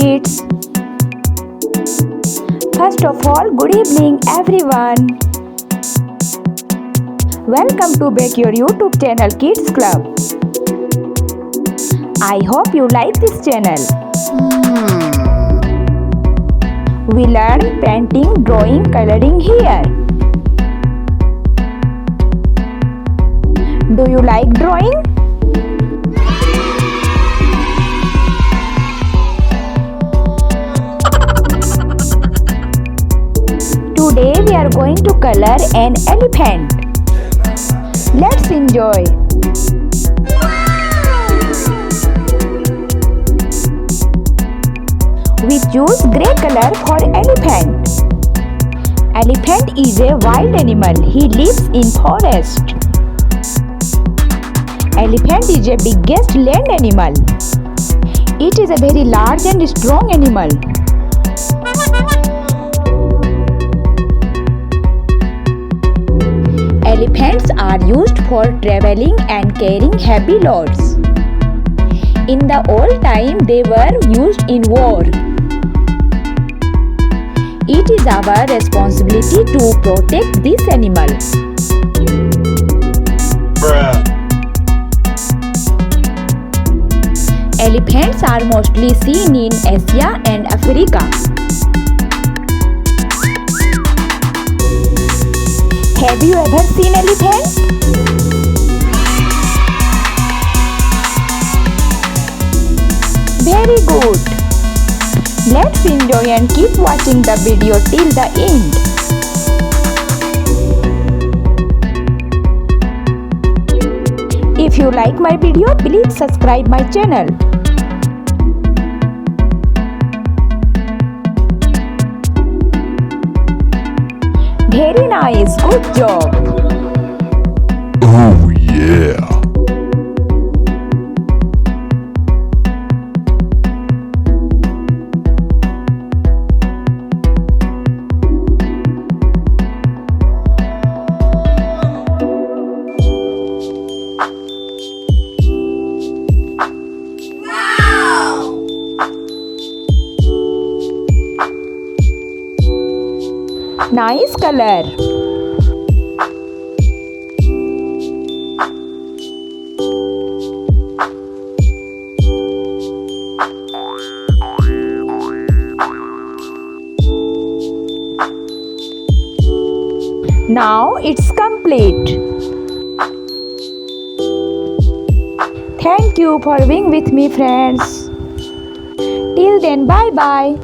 kids. First of all, good evening everyone. Welcome to back your YouTube channel Kids Club. I hope you like this channel. We learn painting, drawing, coloring here. Do you like drawing? Today we are going to color an elephant. Let's enjoy. We choose grey color for elephant. Elephant is a wild animal. He lives in forest. Elephant is the biggest land animal. It is a very large and strong animal. Elephants are used for traveling and carrying heavy loads. In the old time, they were used in war. It is our responsibility to protect this animal. Elephants are mostly seen in Asia and Africa. Have you ever seen elephants? Very good. Let's enjoy and keep watching the video till the end. If you like my video, please subscribe my channel. Very nice, good job. Oh yeah. Nice color. Now it's complete. Thank you for being with me, friends. Till then, bye bye.